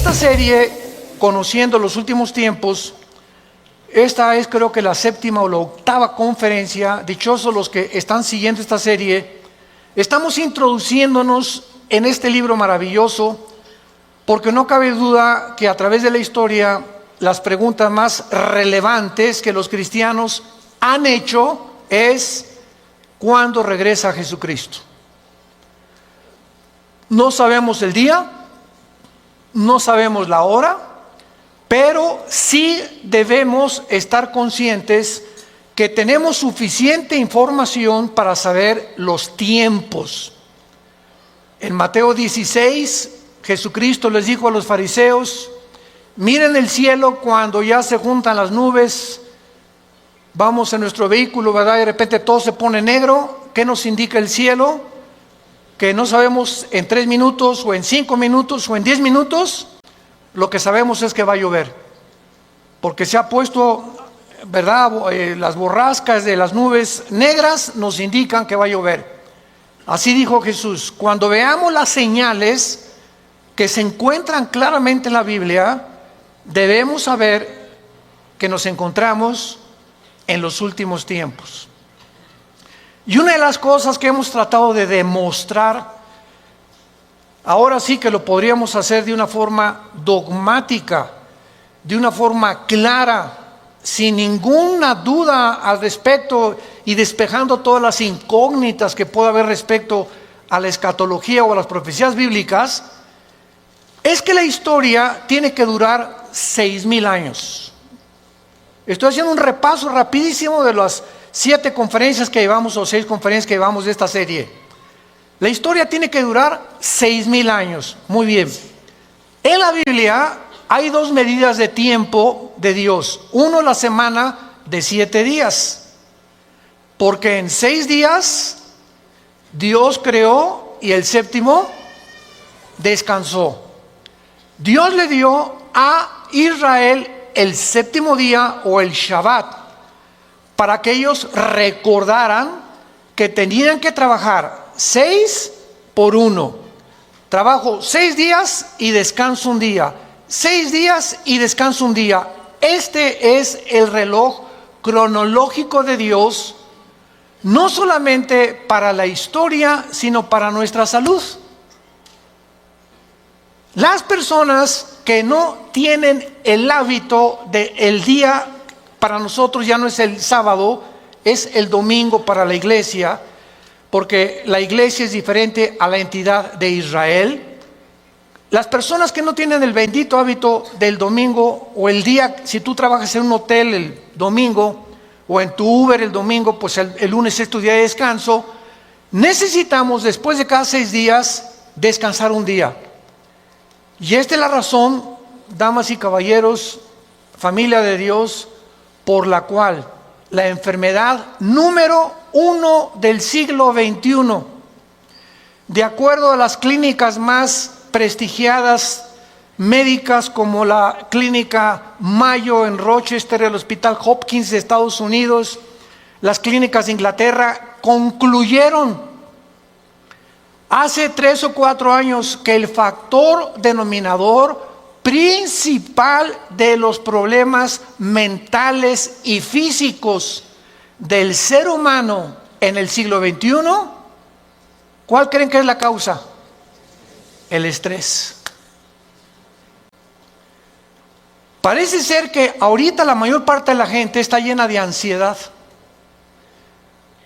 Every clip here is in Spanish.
esta serie, conociendo los últimos tiempos, esta es creo que la 7ª o la 8ª conferencia. Dichosos los que están siguiendo esta serie. Estamos introduciéndonos en este libro maravilloso, porque no cabe duda que a través de la historia, las preguntas más relevantes que los cristianos han hecho es: ¿cuándo regresa Jesucristo? No sabemos el día, no sabemos la hora, pero sí debemos estar conscientes que tenemos suficiente información para saber los tiempos. En Mateo 16, Jesucristo les dijo a los fariseos: miren el cielo cuando ya se juntan las nubes. Vamos en nuestro vehículo, ¿verdad? Y de repente todo se pone negro. ¿Qué nos indica el cielo? Que no sabemos en 3 minutos o en 5 minutos o en 10 minutos. Lo que sabemos es que va a llover, porque se ha puesto, ¿verdad? Las borrascas de las nubes negras nos indican que va a llover. Así dijo Jesús: cuando veamos las señales que se encuentran claramente en la Biblia, debemos saber que nos encontramos en los últimos tiempos. Y una de las cosas que hemos tratado de demostrar, ahora sí que lo podríamos hacer de una forma dogmática, de una forma clara, sin ninguna duda al respecto, y despejando todas las incógnitas que pueda haber respecto a la escatología o a las profecías bíblicas, es que la historia tiene que durar 6,000 años. Estoy haciendo un repaso rapidísimo de las 7 conferencias que llevamos, o 6 conferencias que llevamos de esta serie. La historia tiene que durar 6,000 años. Muy bien. En la Biblia hay 2 medidas de tiempo de Dios. Uno, la semana de 7 días. Porque en 6 días Dios creó y el 7º descansó. Dios le dio a Israel el 7º día, o el Shabbat, para que ellos recordaran que tenían que trabajar 6 por 1. Trabajo 6 días y descanso un día. 6 días y descanso un día. Este es el reloj cronológico de Dios, no solamente para la historia, sino para nuestra salud. Las personas que no tienen el hábito del día, para nosotros ya no es el sábado, es el domingo para la iglesia, porque la iglesia es diferente a la entidad de Israel. Las personas que no tienen el bendito hábito del domingo, o el día, si tú trabajas en un hotel el domingo, o en tu Uber el domingo, pues el lunes es tu día de descanso. Necesitamos, después de cada 6 días, descansar un día. Y esta es la razón, damas y caballeros, familia de Dios, por la cual la enfermedad número 1 del siglo XXI, de acuerdo a las clínicas más prestigiadas médicas, como la clínica Mayo en Rochester, el Hospital Hopkins de Estados Unidos, las clínicas de Inglaterra, concluyeron hace 3 o 4 años que el factor denominador principal de los problemas mentales y físicos del ser humano en el siglo XXI, ¿cuál creen que es la causa? El estrés. Parece ser que ahorita la mayor parte de la gente está llena de ansiedad.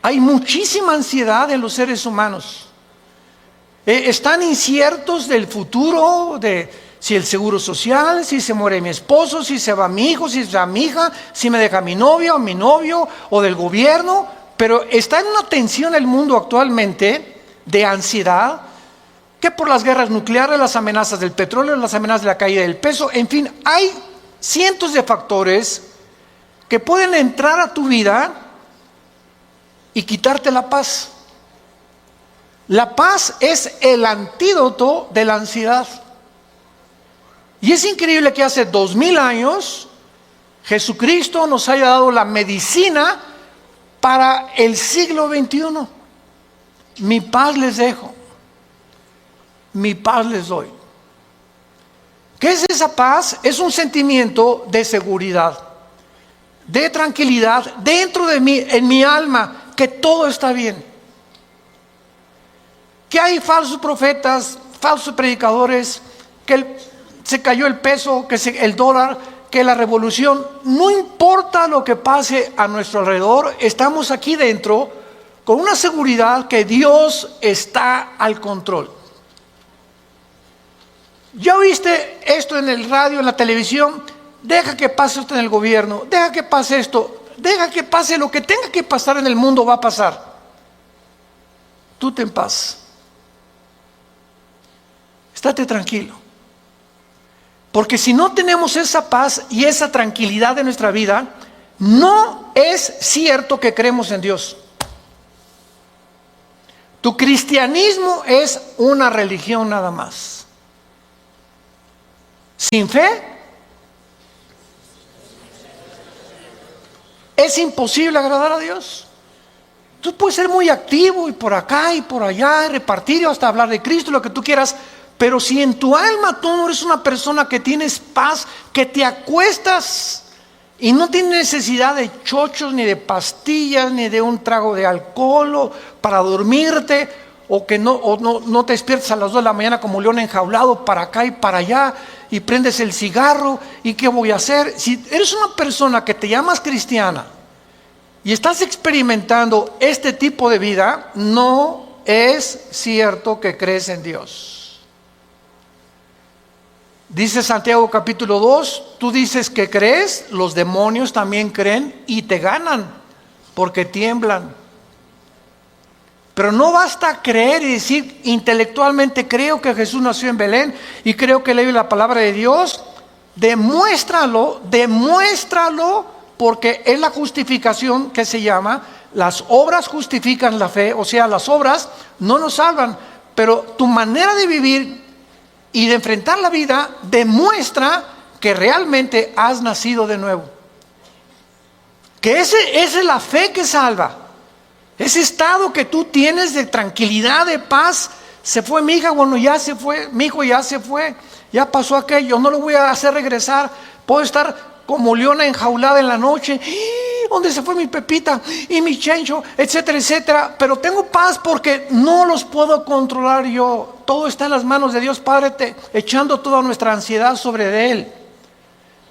Hay muchísima ansiedad en los seres humanos. Están inciertos del futuro, de si el seguro social, si se muere mi esposo, si se va mi hijo, si se va mi hija, si me deja mi novia o mi novio, o del gobierno. Pero está en una tensión el mundo actualmente de ansiedad, que por las guerras nucleares, las amenazas del petróleo, las amenazas de la caída del peso, en fin, hay cientos de factores que pueden entrar a tu vida y quitarte la paz. La paz es el antídoto de la ansiedad. Y es increíble que hace 2000 años Jesucristo nos haya dado la medicina para el siglo XXI. Mi paz les dejo, mi paz les doy. ¿Qué es esa paz? Es un sentimiento de seguridad, de tranquilidad dentro de mí, en mi alma, que todo está bien. Que hay falsos profetas, falsos predicadores, que se cayó el peso, el dólar, que la revolución. No importa lo que pase a nuestro alrededor, estamos aquí dentro con una seguridad que Dios está al control. ¿Ya oíste esto en el radio, en la televisión? Deja que pase esto en el gobierno, deja que pase esto, deja que pase lo que tenga que pasar en el mundo, va a pasar. Tú ten paz. Estate tranquilo. Porque si no tenemos esa paz y esa tranquilidad en nuestra vida, no es cierto que creemos en Dios. Tu cristianismo es una religión nada más. Sin fe es imposible agradar a Dios. Tú puedes ser muy activo y por acá y por allá, y repartir y hasta hablar de Cristo, lo que tú quieras. Pero si en tu alma tú no eres una persona que tienes paz, que te acuestas y no tienes necesidad de chochos, ni de pastillas, ni de un trago de alcohol para dormirte, o que no te despiertes a las 2 de la mañana como león enjaulado para acá y para allá, y prendes el cigarro, ¿y qué voy a hacer? Si eres una persona que te llamas cristiana y estás experimentando este tipo de vida, no es cierto que crees en Dios. Dice Santiago capítulo 2, tú dices que crees, los demonios también creen y te ganan, porque tiemblan. Pero no basta creer y decir intelectualmente creo que Jesús nació en Belén y creo que leí la palabra de Dios. Demuéstralo, porque es la justificación que se llama, las obras justifican la fe, o sea, las obras no nos salvan, pero tu manera de vivir y de enfrentar la vida demuestra que realmente has nacido de nuevo. Que esa es la fe que salva. Ese estado que tú tienes de tranquilidad, de paz. Se fue mi hija, bueno, ya se fue, mi hijo ya se fue, ya pasó aquello, no lo voy a hacer regresar. Puedo estar como leona enjaulada en la noche. ¿Dónde se fue mi Pepita y mi Chencho? Etcétera, etcétera. Pero tengo paz porque no los puedo controlar yo. Todo está en las manos de Dios Padre, echando toda nuestra ansiedad sobre Él.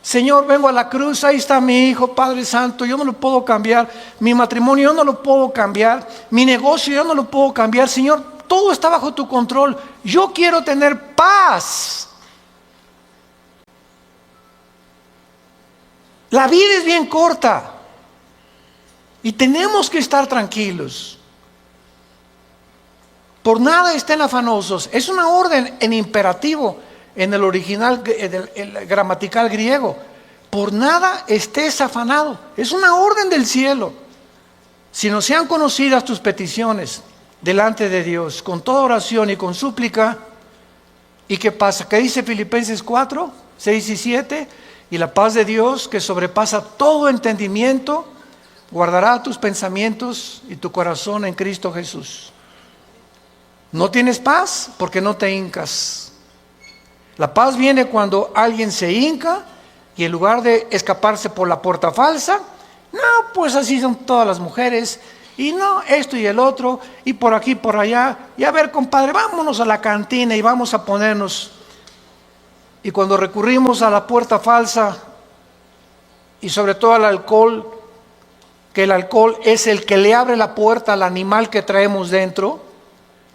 Señor, vengo a la cruz, ahí está mi hijo, Padre Santo, yo no lo puedo cambiar. Mi matrimonio yo no lo puedo cambiar. Mi negocio yo no lo puedo cambiar. Señor, todo está bajo tu control. Yo quiero tener paz. La vida es bien corta y tenemos que estar tranquilos. Por nada estén afanosos. Es una orden en imperativo en el original, el gramatical griego. Por nada estés afanado. Es una orden del cielo. Si no sean conocidas tus peticiones delante de Dios, con toda oración y con súplica. ¿Y qué pasa? ¿Qué dice Filipenses 4, 6 y 7? Y la paz de Dios, que sobrepasa todo entendimiento, guardará tus pensamientos y tu corazón en Cristo Jesús. ¿No tienes paz? Porque no te hincas. La paz viene cuando alguien se hinca y en lugar de escaparse por la puerta falsa, no, pues así son todas las mujeres, y no, esto y el otro, y por aquí, por allá, y a ver, compadre, vámonos a la cantina y vamos a ponernos. Y cuando recurrimos a la puerta falsa y sobre todo al alcohol, que el alcohol es el que le abre la puerta al animal que traemos dentro.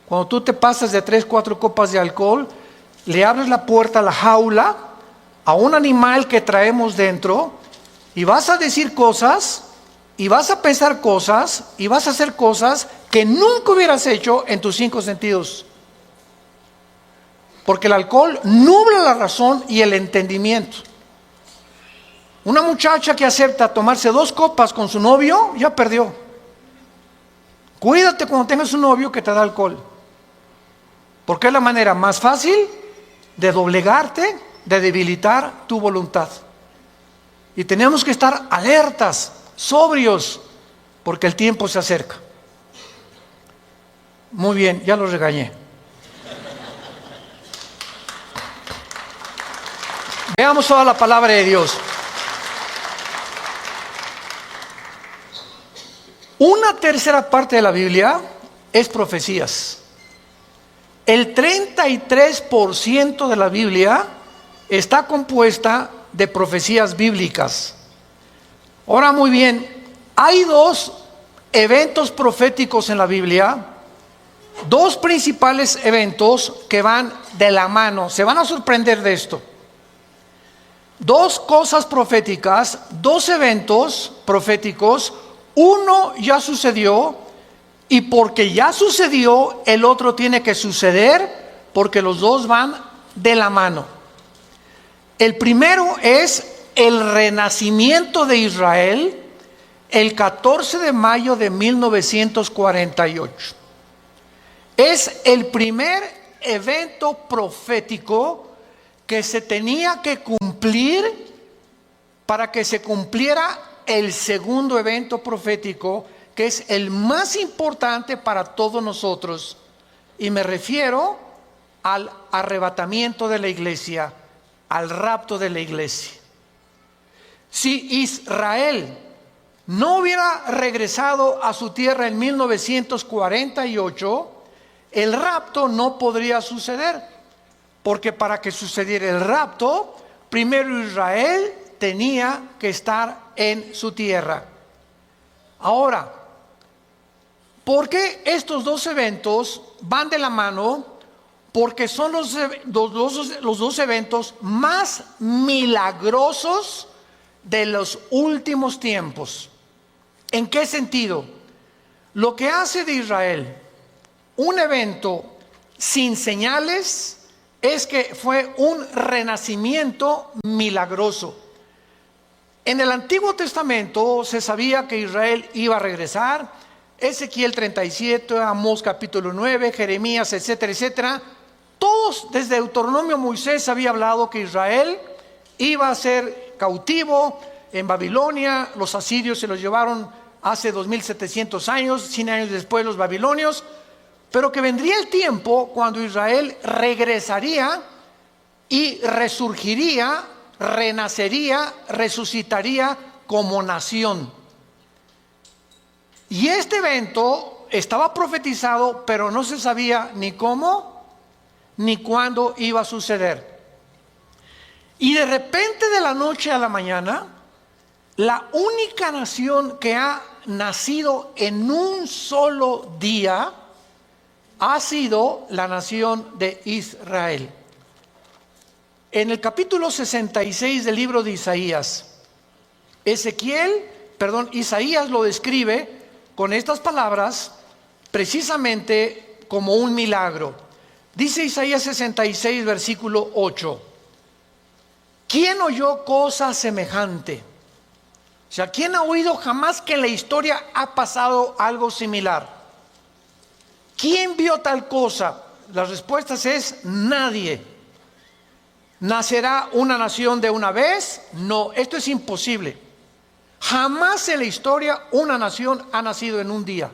Cuando tú te pasas de 3, 4 copas de alcohol, le abres la puerta a la jaula, a un animal que traemos dentro, y vas a decir cosas, y vas a pensar cosas, y vas a hacer cosas que nunca hubieras hecho en tus 5 sentidos. Porque el alcohol nubla la razón y el entendimiento. Una muchacha que acepta tomarse 2 copas con su novio, ya perdió. Cuídate cuando tengas un novio que te da alcohol. Porque es la manera más fácil de doblegarte, de debilitar tu voluntad. Y tenemos que estar alertas, sobrios, porque el tiempo se acerca. Muy bien, ya los regañé. Veamos toda la palabra de Dios. Una tercera parte de la Biblia es profecías. El 33% de la Biblia está compuesta de profecías bíblicas. Ahora, muy bien, hay dos eventos proféticos en la Biblia, dos principales eventos que van de la mano. Se van a sorprender de esto. Dos cosas proféticas, dos eventos proféticos. Uno ya sucedió, y porque ya sucedió, el otro tiene que suceder, porque los dos van de la mano. El primero es el renacimiento de Israel, el 14 de mayo de 1948. Es el primer evento profético que se tenía que cumplir para que se cumpliera el segundo evento profético, que es el más importante para todos nosotros, y me refiero al arrebatamiento de la iglesia, al rapto de la iglesia. Si Israel no hubiera regresado a su tierra en 1948, el rapto no podría suceder, porque para que sucediera el rapto, primero Israel tenía que estar en su tierra. Ahora, ¿por qué estos dos eventos van de la mano? Porque son los dos eventos más milagrosos de los últimos tiempos. ¿En qué sentido? Lo que hace de Israel un evento sin señales es que fue un renacimiento milagroso. En el Antiguo Testamento se sabía que Israel iba a regresar. Ezequiel 37, Amós capítulo 9, Jeremías, etcétera, etcétera. Todos, desde Deuteronomio, Moisés había hablado que Israel iba a ser cautivo en Babilonia. Los asirios se los llevaron hace 2700 años, 100 años después los babilonios. Pero que vendría el tiempo cuando Israel regresaría y resurgiría, renacería, resucitaría como nación. Y este evento estaba profetizado, pero no se sabía ni cómo ni cuándo iba a suceder. Y de repente, de la noche a la mañana, la única nación que ha nacido en un solo día ha sido la nación de Israel. En el capítulo 66 del libro de Isaías, Isaías lo describe con estas palabras precisamente como un milagro. Dice Isaías 66, versículo 8: ¿quién oyó cosa semejante? O sea, ¿quién ha oído jamás que en la historia ha pasado algo similar? ¿Quién vio tal cosa? La respuesta es nadie. ¿Nacerá una nación de una vez? No, esto es imposible. Jamás en la historia una nación ha nacido en un día,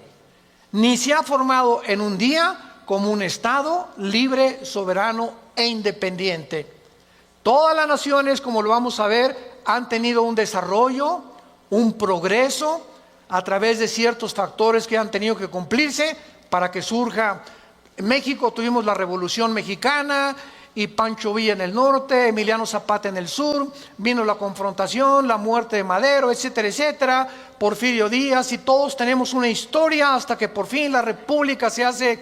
ni se ha formado en un día como un estado libre, soberano e independiente. Todas las naciones, como lo vamos a ver, han tenido un desarrollo, un progreso a través de ciertos factores que han tenido que cumplirse para que surja. En México tuvimos la Revolución Mexicana y Pancho Villa en el norte, Emiliano Zapata en el sur, vino la confrontación, la muerte de Madero, etcétera, etcétera, Porfirio Díaz, y todos tenemos una historia hasta que por fin la república se hace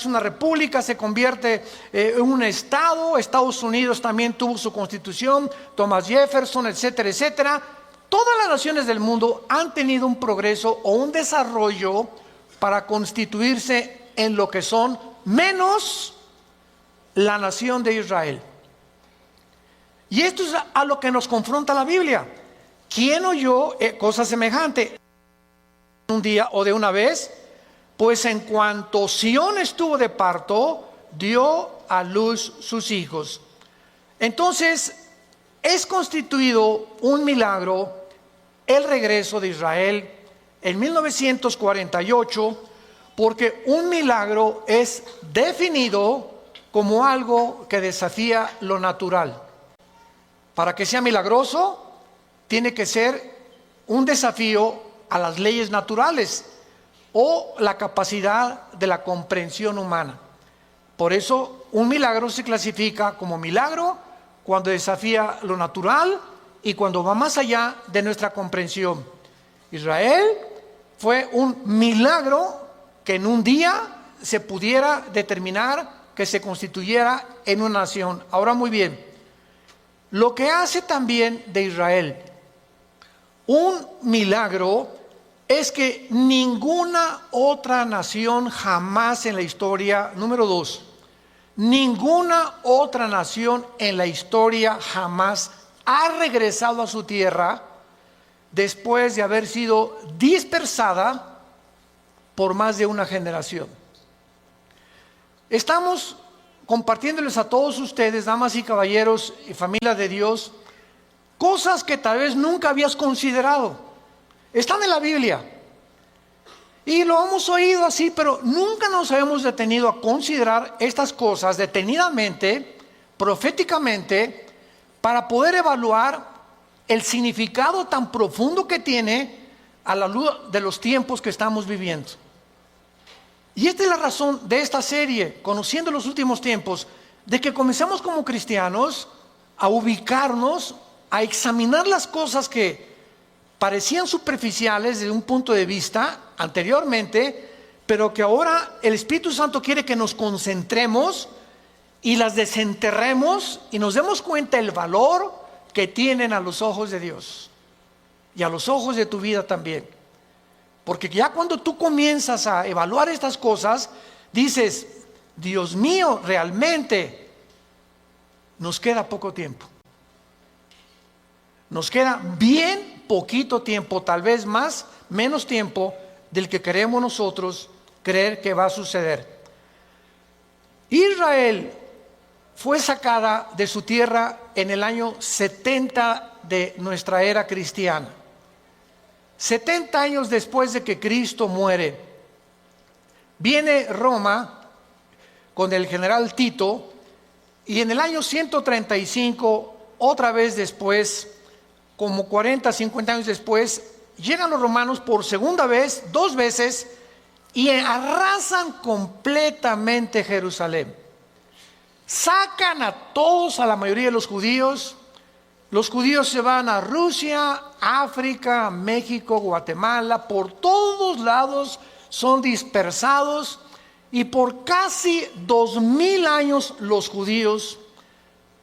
una república, se convierte en un estado. Estados Unidos también tuvo su constitución, Thomas Jefferson, etcétera, etcétera. Todas las naciones del mundo han tenido un progreso o un desarrollo para constituirse en lo que son, menos la nación de Israel. Y esto es a lo que nos confronta la Biblia. ¿Quién oyó cosa semejante? Un día o de una vez, pues en cuanto Sión estuvo de parto, dio a luz sus hijos. Entonces, es constituido un milagro el regreso de Israel en 1948, porque un milagro es definido como algo que desafía lo natural. Para que sea milagroso, tiene que ser un desafío a las leyes naturales o la capacidad de la comprensión humana. Por eso un milagro se clasifica como milagro cuando desafía lo natural y cuando va más allá de nuestra comprensión. Israel fue un milagro que en un día se pudiera determinar que se constituyera en una nación. Ahora muy bien, lo que hace también de Israel un milagro es que ninguna otra nación jamás en la historia, número 2, ninguna otra nación en la historia jamás ha regresado a su tierra después de haber sido dispersada por más de una generación. Estamos compartiéndoles a todos ustedes, damas y caballeros y familia de Dios, cosas que tal vez nunca habías considerado. Están en la Biblia. Y lo hemos oído así, pero nunca nos habíamos detenido a considerar estas cosas detenidamente, proféticamente, para poder evaluar el significado tan profundo que tiene a la luz de los tiempos que estamos viviendo. Y esta es la razón de esta serie, Conociendo los Últimos Tiempos, de que comencemos como cristianos a ubicarnos, a examinar las cosas que parecían superficiales desde un punto de vista anteriormente, pero que ahora el Espíritu Santo quiere que nos concentremos y las desenterremos y nos demos cuenta del valor que tienen a los ojos de Dios y a los ojos de tu vida también. Porque ya cuando tú comienzas a evaluar estas cosas, dices, Dios mío, realmente nos queda poco tiempo. Nos queda bien poquito tiempo, tal vez menos tiempo del que queremos nosotros creer que va a suceder. Israel fue sacada de su tierra en el año 70 de nuestra era cristiana. 70 años después de que Cristo muere, viene Roma con el general Tito, y en el año 135, otra vez después, como 40, 50 años después, llegan los romanos por segunda vez, 2 veces, y arrasan completamente Jerusalén. Sacan a todos, a la mayoría de los judíos. Los judíos se van a Rusia, África, México, Guatemala, por todos lados son dispersados, y por casi 2000 años los judíos.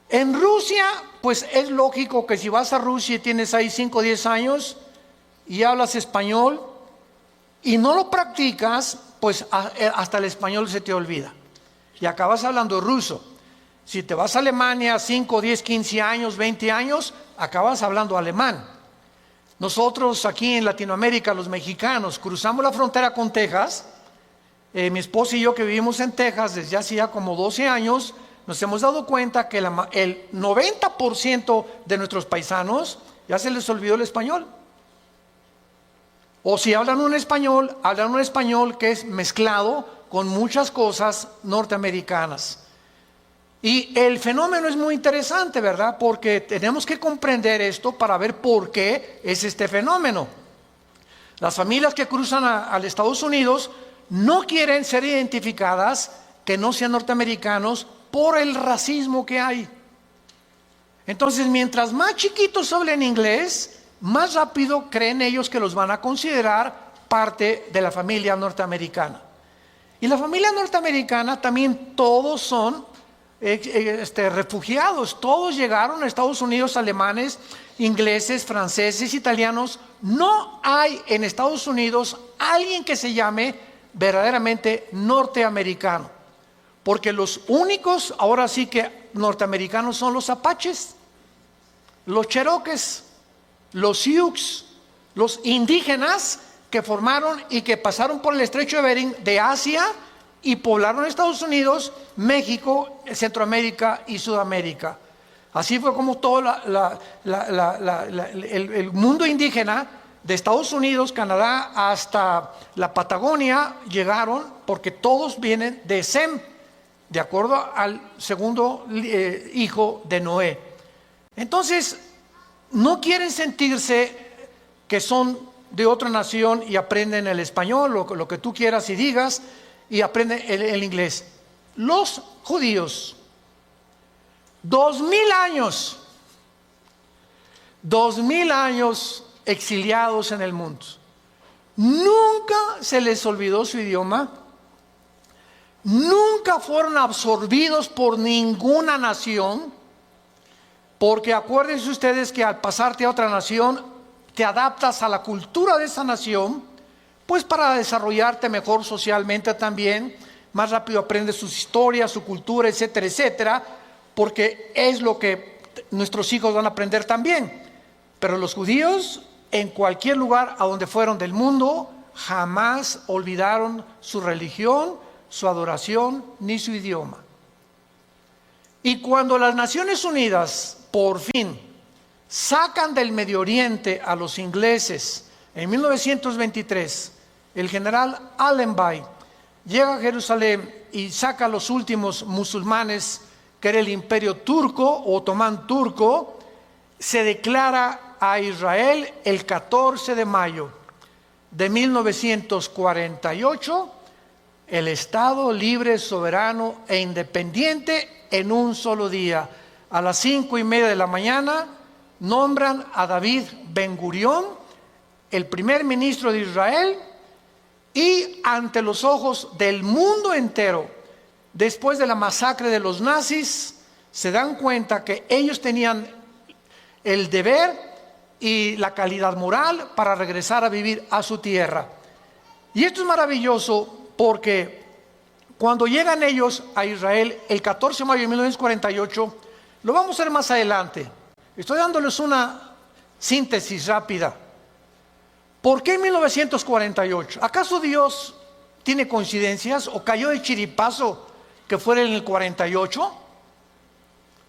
En Rusia, pues es lógico que si vas a Rusia y tienes ahí 5 o 10 años y hablas español y no lo practicas, pues hasta el español se te olvida y acabas hablando ruso. Si te vas a Alemania 5, 10, 15 años, 20 años, acabas hablando alemán. Nosotros aquí en Latinoamérica, los mexicanos, cruzamos la frontera con Texas. Mi esposa y yo, que vivimos en Texas desde hace ya como 12 años, nos hemos dado cuenta que el 90% de nuestros paisanos ya se les olvidó el español. O si hablan un español que es mezclado con muchas cosas norteamericanas. Y el fenómeno es muy interesante, ¿verdad? Porque tenemos que comprender esto para ver por qué es este fenómeno. Las familias que cruzan a Estados Unidos no quieren ser identificadas que no sean norteamericanos por el racismo que hay. Entonces, mientras más chiquitos hablen inglés, más rápido creen ellos que los van a considerar parte de la familia norteamericana. Y la familia norteamericana también todos son refugiados. Todos llegaron a Estados Unidos, alemanes, ingleses, franceses, italianos. No hay en Estados Unidos alguien que se llame verdaderamente norteamericano, porque los únicos ahora sí que norteamericanos son los apaches, los cherokees, los sioux, los indígenas que formaron y que pasaron por el estrecho de Bering de Asia y poblaron Estados Unidos, México, Centroamérica y Sudamérica. Así fue como todo el mundo indígena de Estados Unidos, Canadá, hasta la Patagonia llegaron, porque todos vienen de Sem, de acuerdo al segundo hijo de Noé. Entonces, no quieren sentirse que son de otra nación y aprenden el español, lo que tú quieras y digas, y aprenden el inglés. Los judíos, 2000 años exiliados en el mundo. Nunca se les olvidó su idioma, nunca fueron absorbidos por ninguna nación, porque acuérdense ustedes que al pasarte a otra nación, te adaptas a la cultura de esa nación, pues para desarrollarte mejor socialmente también, más rápido aprendes sus historias, su cultura, etcétera, etcétera, porque es lo que nuestros hijos van a aprender también. Pero los judíos, en cualquier lugar a donde fueron del mundo, jamás olvidaron su religión, su adoración, ni su idioma. Y cuando las Naciones Unidas, por fin, sacan del Medio Oriente a los ingleses, en 1923, el general Allenby llega a Jerusalén y saca a los últimos musulmanes, que era el imperio turco, otomán turco. Se declara a Israel el 14 de mayo de 1948 el Estado libre, soberano e independiente en un solo día. A las 5:30 de la mañana nombran a David Ben Gurión el primer ministro de Israel, y ante los ojos del mundo entero, después de la masacre de los nazis, se dan cuenta que ellos tenían el deber y la calidad moral para regresar a vivir a su tierra. Y esto es maravilloso porque cuando llegan ellos a Israel el 14 de mayo de 1948, lo vamos a ver más adelante. Estoy dándoles una síntesis rápida. ¿Por qué 1948? ¿Acaso Dios tiene coincidencias o cayó de chiripazo que fuera en el 48?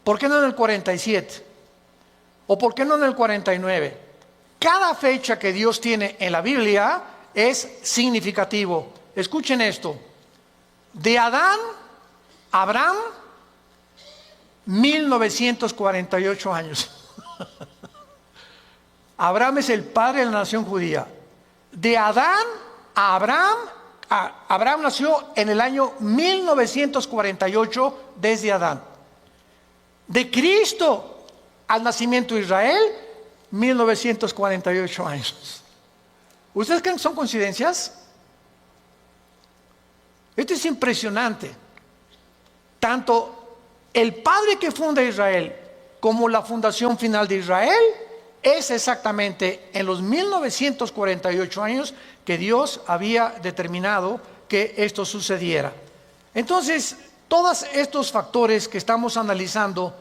¿Por qué no en el 47? ¿O por qué no en el 49? Cada fecha que Dios tiene en la Biblia es significativo. Escuchen esto. De Adán a Abraham, 1948 años. Abraham es el padre de la nación judía. De Adán a Abraham, Abraham nació en el año 1948 desde Adán. De Cristo al nacimiento de Israel, 1948 años. ¿Ustedes creen que son coincidencias? Esto es impresionante. Tanto el padre que funda Israel como la fundación final de Israel es exactamente en los 1948 años que Dios había determinado que esto sucediera. Entonces, todos estos factores que estamos analizando,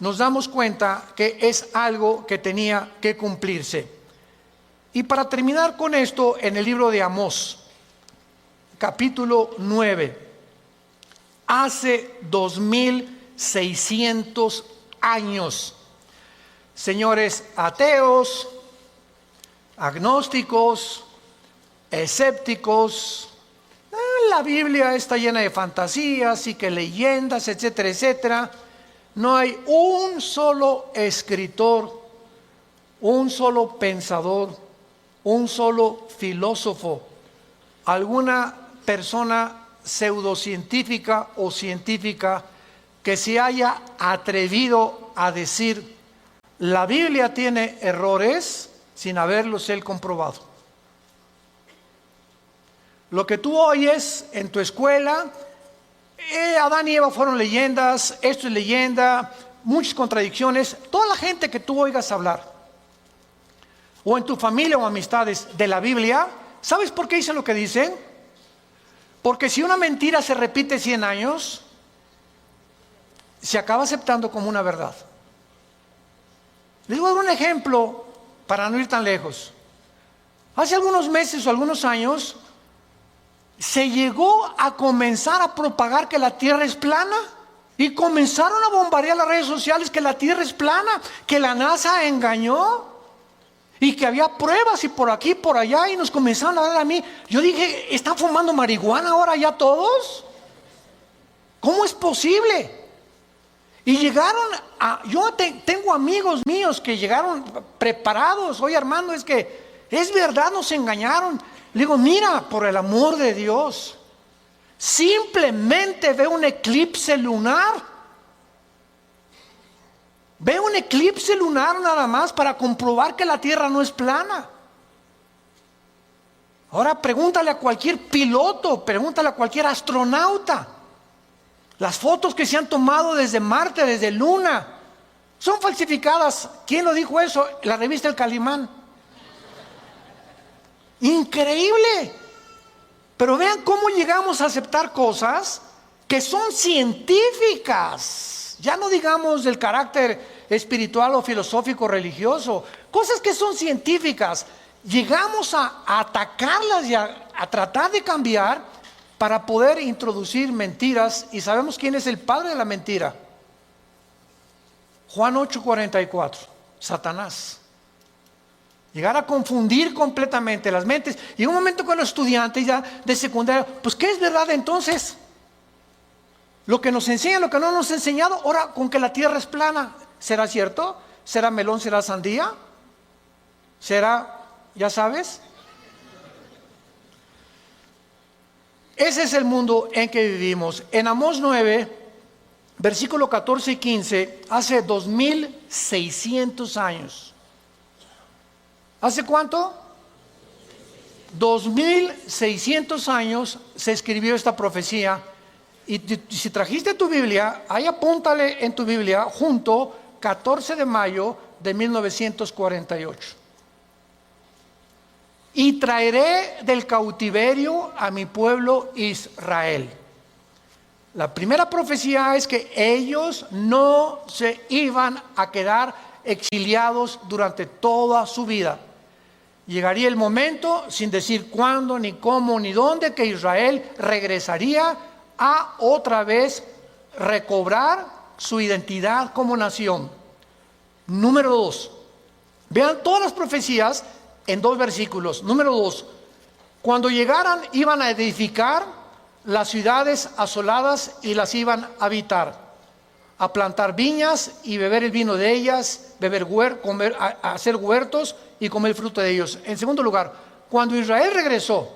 nos damos cuenta que es algo que tenía que cumplirse. Y para terminar con esto, en el libro de Amós, capítulo 9, hace 2600 años, señores ateos, agnósticos, escépticos, la Biblia está llena de fantasías y que leyendas, etcétera, etcétera. No hay un solo escritor, un solo pensador, un solo filósofo, alguna persona pseudocientífica o científica que se haya atrevido a decir: la Biblia tiene errores, sin haberlos él comprobado. Lo que tú oyes en tu escuela, Adán y Eva fueron leyendas, esto es leyenda, muchas contradicciones. Toda la gente que tú oigas hablar, o en tu familia o amistades de la Biblia, ¿sabes por qué dicen lo que dicen? Porque si una mentira se repite 100 años, se acaba aceptando como una verdad. Les voy a dar un ejemplo para no ir tan lejos. Hace algunos meses o algunos años se llegó a comenzar a propagar que la Tierra es plana, y comenzaron a bombardear las redes sociales que la Tierra es plana, que la NASA engañó y que había pruebas y por aquí, por allá, y nos comenzaron a dar a mí. Yo dije: ¿están fumando marihuana ahora ya todos? ¿Cómo es posible? Y llegaron tengo amigos míos que llegaron preparados. Oye, hermano, es que es verdad, nos engañaron. Le digo, mira, por el amor de Dios, simplemente ve un eclipse lunar. Ve un eclipse lunar nada más para comprobar que la Tierra no es plana. Ahora pregúntale a cualquier piloto, pregúntale a cualquier astronauta. Las fotos que se han tomado desde Marte, desde Luna, son falsificadas. ¿Quién lo dijo eso? La revista El Calimán. Increíble. Pero vean cómo llegamos a aceptar cosas que son científicas. Ya no digamos del carácter espiritual o filosófico religioso. Cosas que son científicas. Llegamos a atacarlas y a tratar de cambiar para poder introducir mentiras. Y sabemos quién es el padre de la mentira. Juan 8:44, Satanás. Llegar a confundir completamente las mentes. Y en un momento con los estudiantes ya de secundaria, pues ¿qué es verdad entonces? Lo que nos enseña, lo que no nos ha enseñado. Ahora, con que la tierra es plana, ¿será cierto? ¿Será melón, será sandía? ¿Será, ya sabes? Ese es el mundo en que vivimos. En Amós 9, versículo 14 y 15, hace 2600 años. ¿Hace cuánto? 2600 años se escribió esta profecía. Y si trajiste tu Biblia, ahí apúntale en tu Biblia, junto 14 de mayo de 1948. Y traeré del cautiverio a mi pueblo Israel. La primera profecía es que ellos no se iban a quedar exiliados durante toda su vida. Llegaría el momento, sin decir cuándo, ni cómo, ni dónde, que Israel regresaría a otra vez recobrar su identidad como nación. Número 2. Vean todas las profecías en 2 versículos. Número 2. Cuando llegaran iban a edificar las ciudades asoladas y las iban a habitar, a plantar viñas y beber el vino de ellas, a hacer huertos y comer el fruto de ellos. En segundo lugar, cuando Israel regresó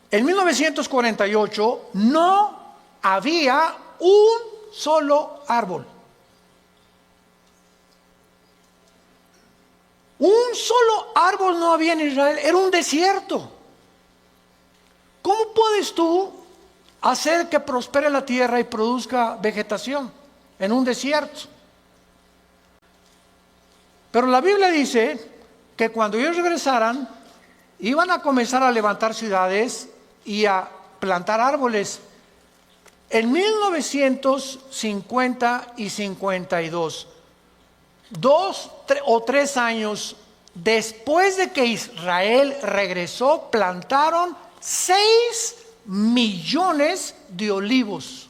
en 1948, no había un solo árbol. Un solo árbol no había en Israel, era un desierto. ¿Cómo puedes tú hacer que prospere la tierra y produzca vegetación en un desierto? Pero la Biblia dice que cuando ellos regresaran, iban a comenzar a levantar ciudades y a plantar árboles. En 1950 y 52, 2 o 3 años después de que Israel regresó, plantaron 6 millones de olivos.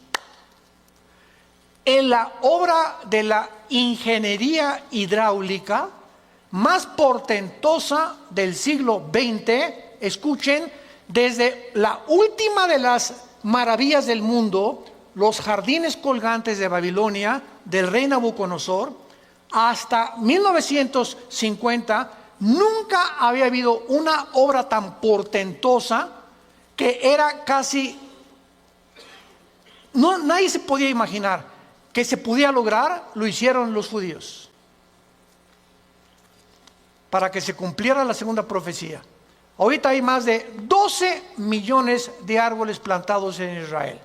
En la obra de la ingeniería hidráulica más portentosa del siglo XX, escuchen, desde la última de las maravillas del mundo, los jardines colgantes de Babilonia, del rey Nabucodonosor, hasta 1950, nunca había habido una obra tan portentosa que era casi, nadie se podía imaginar que se podía lograr. Lo hicieron los judíos para que se cumpliera la segunda profecía. Ahorita hay más de 12 millones de árboles plantados en Israel.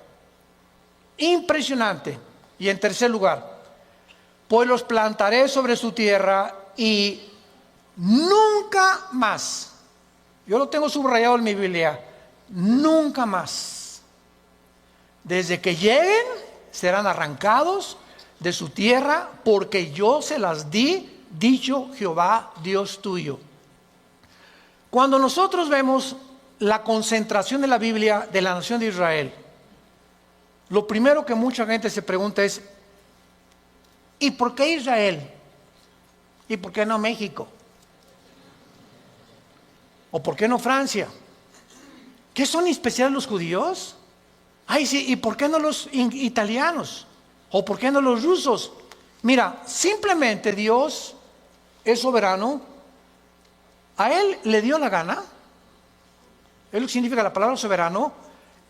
Impresionante. Y en tercer lugar, pues los plantaré sobre su tierra y nunca más, yo lo tengo subrayado en mi Biblia, nunca más, desde que lleguen, serán arrancados de su tierra, porque yo se las di, dicho Jehová Dios tuyo. Cuando nosotros vemos la concentración de la Biblia de la nación de Israel, lo primero que mucha gente se pregunta es, ¿y por qué Israel? ¿Y por qué no México? ¿O por qué no Francia? ¿Qué son especiales los judíos? Ay, sí, ¿y por qué no los italianos? ¿O por qué no los rusos? Mira, simplemente Dios es soberano. A Él le dio la gana, es lo que significa la palabra soberano,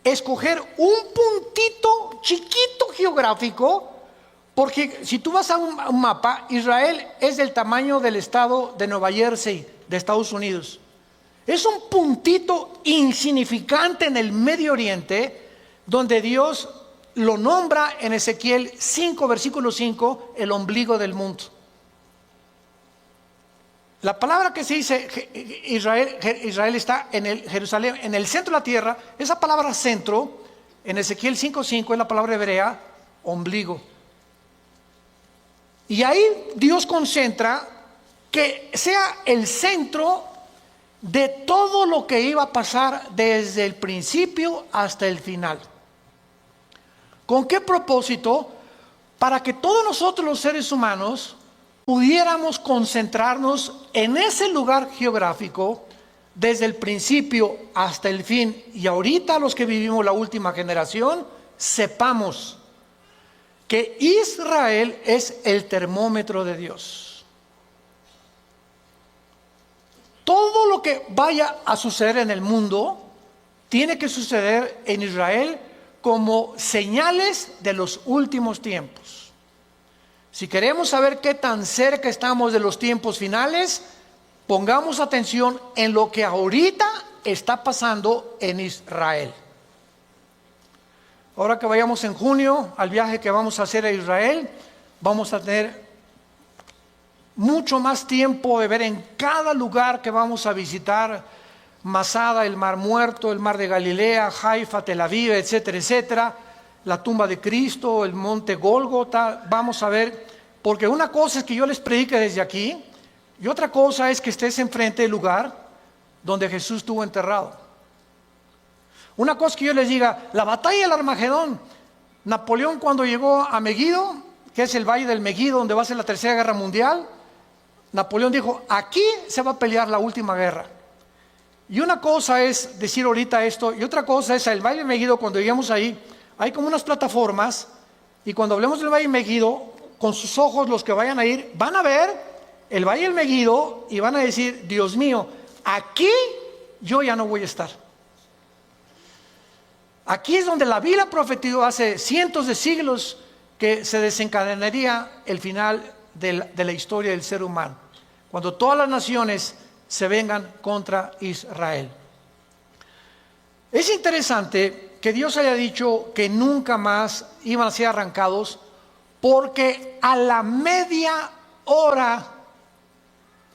escoger un puntito chiquito geográfico, porque si tú vas a un mapa, Israel es del tamaño del estado de Nueva Jersey, de Estados Unidos. Es un puntito insignificante en el Medio Oriente, donde Dios lo nombra en Ezequiel 5, versículo 5, el ombligo del mundo. La palabra que se dice Israel está en el Jerusalén, en el centro de la tierra. Esa palabra centro, en Ezequiel 5:5, es la palabra hebrea ombligo. Y ahí Dios concentra que sea el centro de todo lo que iba a pasar desde el principio hasta el final. ¿Con qué propósito? Para que todos nosotros los seres humanos pudiéramos concentrarnos en ese lugar geográfico desde el principio hasta el fin. Y ahorita los que vivimos la última generación, sepamos que Israel es el termómetro de Dios. Todo lo que vaya a suceder en el mundo tiene que suceder en Israel como señales de los últimos tiempos. Si queremos saber qué tan cerca estamos de los tiempos finales, pongamos atención en lo que ahorita está pasando en Israel. Ahora que vayamos en junio al viaje que vamos a hacer a Israel, vamos a tener mucho más tiempo de ver en cada lugar que vamos a visitar: Masada, el Mar Muerto, el Mar de Galilea, Haifa, Tel Aviv, etcétera, etcétera, la tumba de Cristo, el monte Gólgota. Vamos a ver, porque una cosa es que yo les predique desde aquí y otra cosa es que estés enfrente del lugar donde Jesús estuvo enterrado. Una cosa es que yo les diga, la batalla del Armagedón, Napoleón cuando llegó a Megiddo, que es el valle del Megiddo donde va a ser la tercera guerra mundial, Napoleón dijo, aquí se va a pelear la última guerra. Y una cosa es decir ahorita esto, y otra cosa es el Valle de Megiddo. Cuando lleguemos ahí, hay como unas plataformas, y cuando hablemos del Valle de Megiddo, con sus ojos los que vayan a ir, van a ver el Valle del Megiddo y van a decir, Dios mío, aquí yo ya no voy a estar. Aquí es donde la Biblia profetizó hace cientos de siglos que se desencadenaría el final de la historia del ser humano, cuando todas las naciones se vengan contra Israel. Es interesante que Dios haya dicho que nunca más iban a ser arrancados, porque a la media hora,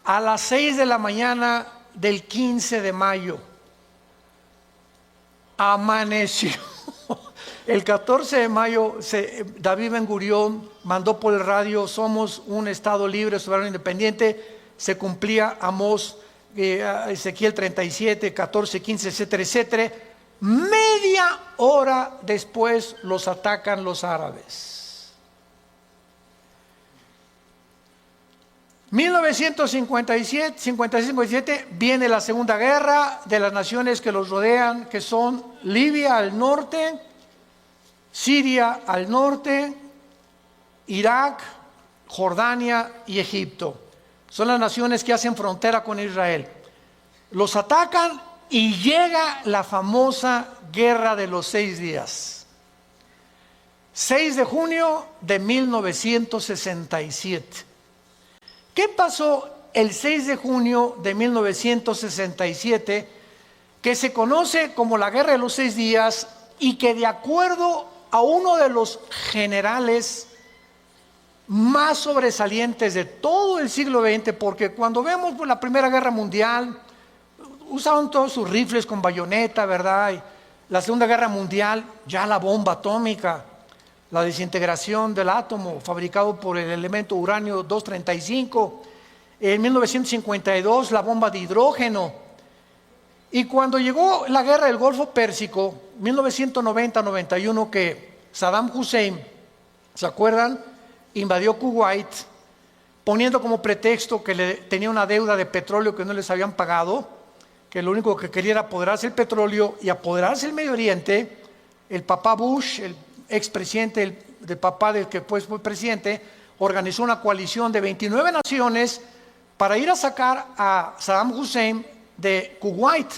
a las 6 de la mañana del 15 de mayo, amaneció. El 14 de mayo, David Ben Gurión mandó por el radio, somos un estado libre, soberano, independiente. Se cumplía Amós, Ezequiel 37, 14, 15, etcétera, etcétera. Media hora después los atacan los árabes. 1957, 56-57, viene la Segunda Guerra de las naciones que los rodean, que son Libia al norte, Siria al norte, Irak, Jordania y Egipto. Son las naciones que hacen frontera con Israel. Los atacan y llega la famosa Guerra de los 6 días. 6 de junio de 1967. ¿Qué pasó el 6 de junio de 1967, que se conoce como la Guerra de los 6 días y que, de acuerdo a uno de los generales más sobresalientes de todo el siglo XX, porque cuando vemos la Primera Guerra Mundial, usaban todos sus rifles con bayoneta, ¿verdad? Y la Segunda Guerra Mundial, ya la bomba atómica, la desintegración del átomo fabricado por el elemento uranio 235, en 1952 la bomba de hidrógeno. Y cuando llegó la guerra del Golfo Pérsico, 1990-91, que Saddam Hussein, ¿se acuerdan?, invadió Kuwait, poniendo como pretexto que tenía una deuda de petróleo que no les habían pagado, que lo único que quería era apoderarse del petróleo y apoderarse del Medio Oriente. El papá Bush, el expresidente de papá del que pues fue presidente, organizó una coalición de 29 naciones para ir a sacar a Saddam Hussein de Kuwait.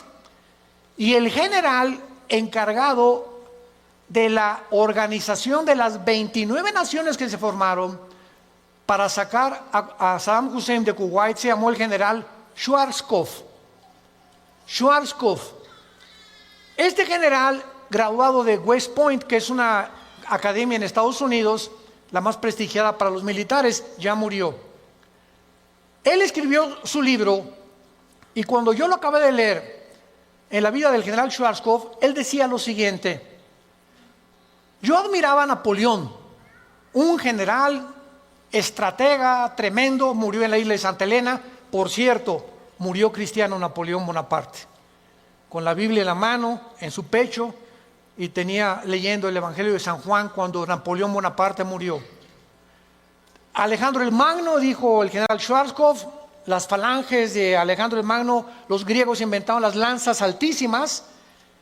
Y el general encargado de la organización de las 29 naciones que se formaron para sacar a Saddam Hussein de Kuwait se llamó el general Schwarzkopf. Este general, graduado de West Point, que es una academia en Estados Unidos, la más prestigiada para los militares, ya murió. Él escribió su libro, y cuando yo lo acabé de leer en la vida del general Schwarzkopf, él decía lo siguiente: yo admiraba a Napoleón, un general estratega tremendo, murió en la isla de Santa Elena. Por cierto, murió cristiano Napoleón Bonaparte, con la Biblia en la mano, en su pecho, y tenía leyendo el Evangelio de San Juan cuando Napoleón Bonaparte murió. Alejandro el Magno, dijo el general Schwarzkopf, las falanges de Alejandro el Magno, los griegos inventaron las lanzas altísimas,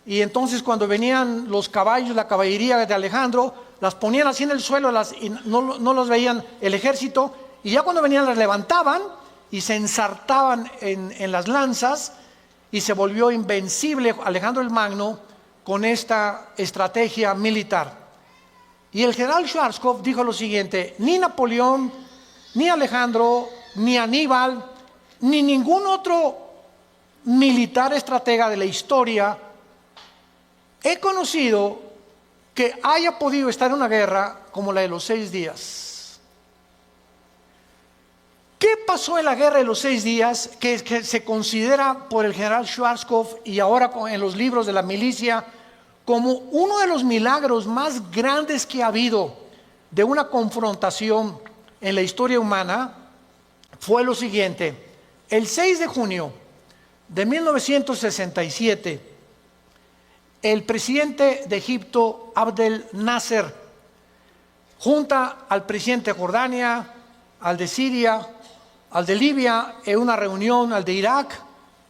y entonces cuando venían los caballos, la caballería de Alejandro, las ponían así en el suelo y no los veían el ejército, y ya cuando venían las levantaban y se ensartaban en las lanzas, y se volvió invencible Alejandro el Magno con esta estrategia militar. Y el general Schwarzkopf dijo lo siguiente: ni Napoleón, ni Alejandro, ni Aníbal, ni ningún otro militar estratega de la historia he conocido que haya podido estar en una guerra como la de los 6 días. ¿Qué pasó en la guerra de los 6 días que se considera por el general Schwarzkopf y ahora en los libros de la milicia como uno de los milagros más grandes que ha habido de una confrontación en la historia humana? Fue lo siguiente: el 6 de junio de 1967, el presidente de Egipto, Abdel Nasser, junta al presidente de Jordania, al de Siria, al de Libia, en una reunión, al de Irak.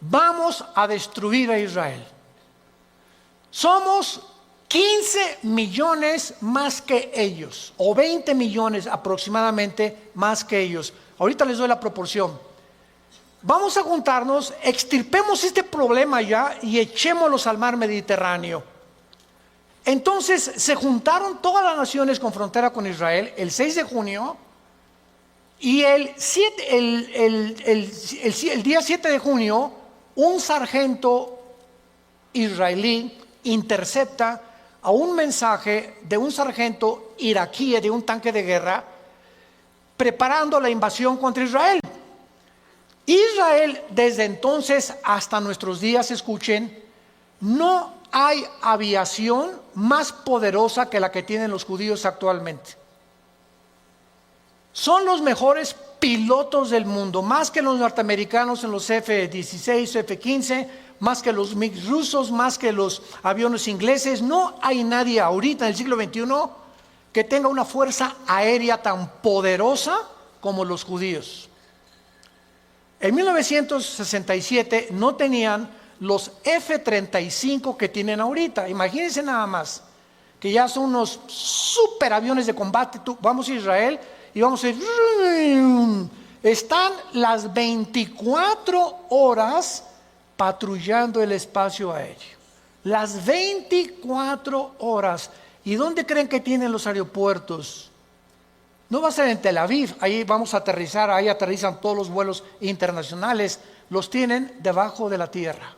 Vamos a destruir a Israel. Somos 15 millones más que ellos, o 20 millones aproximadamente más que ellos. Ahorita les doy la proporción. Vamos a juntarnos, extirpemos este problema ya y echémoslos al mar Mediterráneo. Entonces se juntaron todas las naciones con frontera con Israel el 6 de junio, y el día 7 de junio un sargento israelí intercepta a un mensaje de un sargento iraquí de un tanque de guerra preparando la invasión contra Israel. Israel, desde entonces hasta nuestros días, escuchen, no hay aviación más poderosa que la que tienen los judíos actualmente. Son los mejores pilotos del mundo, más que los norteamericanos en los F-16, F-15, más que los MiG rusos, más que los aviones ingleses. No hay nadie ahorita en el siglo XXI que tenga una fuerza aérea tan poderosa como los judíos. En 1967 no tenían los F-35 que tienen ahorita. Imagínense nada más, que ya son unos superaviones de combate. Vamos a Israel y vamos a ir, están las 24 horas patrullando el espacio aéreo. Las 24 horas. ¿Y dónde creen que tienen los aeropuertos? No va a ser en Tel Aviv, ahí vamos a aterrizar, ahí aterrizan todos los vuelos internacionales, los tienen debajo de la tierra.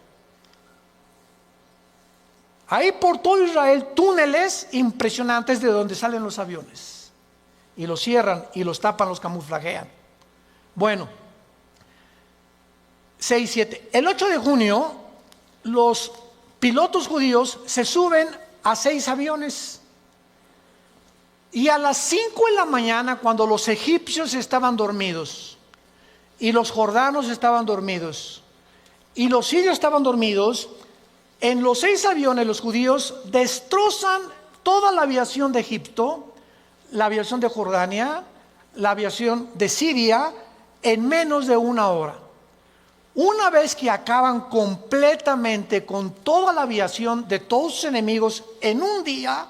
Hay por todo Israel túneles impresionantes de donde salen los aviones, y los cierran y los tapan, los camuflajean. Bueno, 6, 7. El 8 de junio los pilotos judíos se suben a 6 aviones. Y a las 5 de la mañana, cuando los egipcios estaban dormidos, y los jordanos estaban dormidos, y los sirios estaban dormidos, en los 6 aviones los judíos destrozan toda la aviación de Egipto, la aviación de Jordania, la aviación de Siria, en menos de 1 hora. Una vez que acaban completamente con toda la aviación de todos sus enemigos en un día,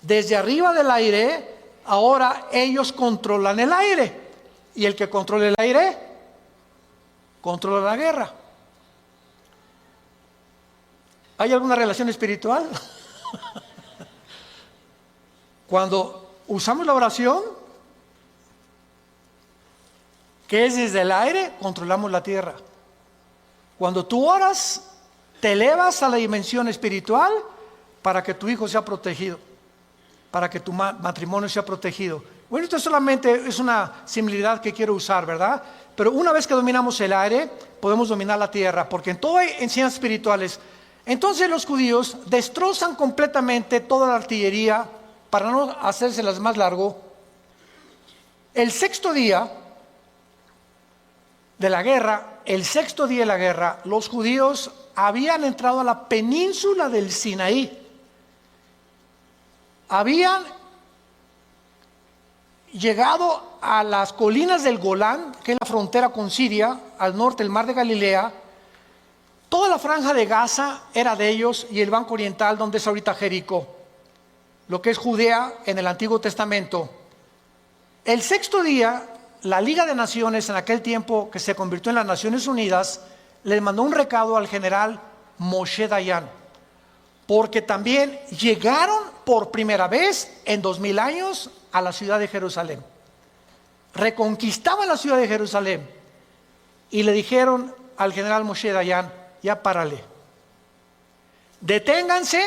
Desde arriba del aire, ahora ellos controlan el aire. Y el que controla el aire, controla la guerra. ¿Hay alguna relación espiritual? Cuando usamos la oración, que es desde el aire, controlamos la tierra. Cuando tú oras, te elevas a la dimensión espiritual para que tu hijo sea protegido, para que tu matrimonio sea protegido. Bueno, esto solamente es una similitud que quiero usar, ¿verdad? Pero una vez que dominamos el aire, podemos dominar la tierra, porque en todo hay enseñanzas espirituales. Entonces los judíos destrozan completamente toda la artillería, para no hacérselas más largo. El sexto día de la guerra, los judíos habían entrado a la península del Sinaí. Habían llegado a las colinas del Golán, que es la frontera con Siria, al norte del mar de Galilea. Toda la franja de Gaza era de ellos, y el banco oriental, donde es ahorita Jericó, lo que es Judea en el Antiguo Testamento. El sexto día, la Liga de Naciones, en aquel tiempo que se convirtió en las Naciones Unidas, le mandó un recado al general Moshe Dayan, porque también llegaron por primera vez en 2000 años a la ciudad de Jerusalén. Reconquistaban la ciudad de Jerusalén y le dijeron al general Moshe Dayan: ya párale, deténganse,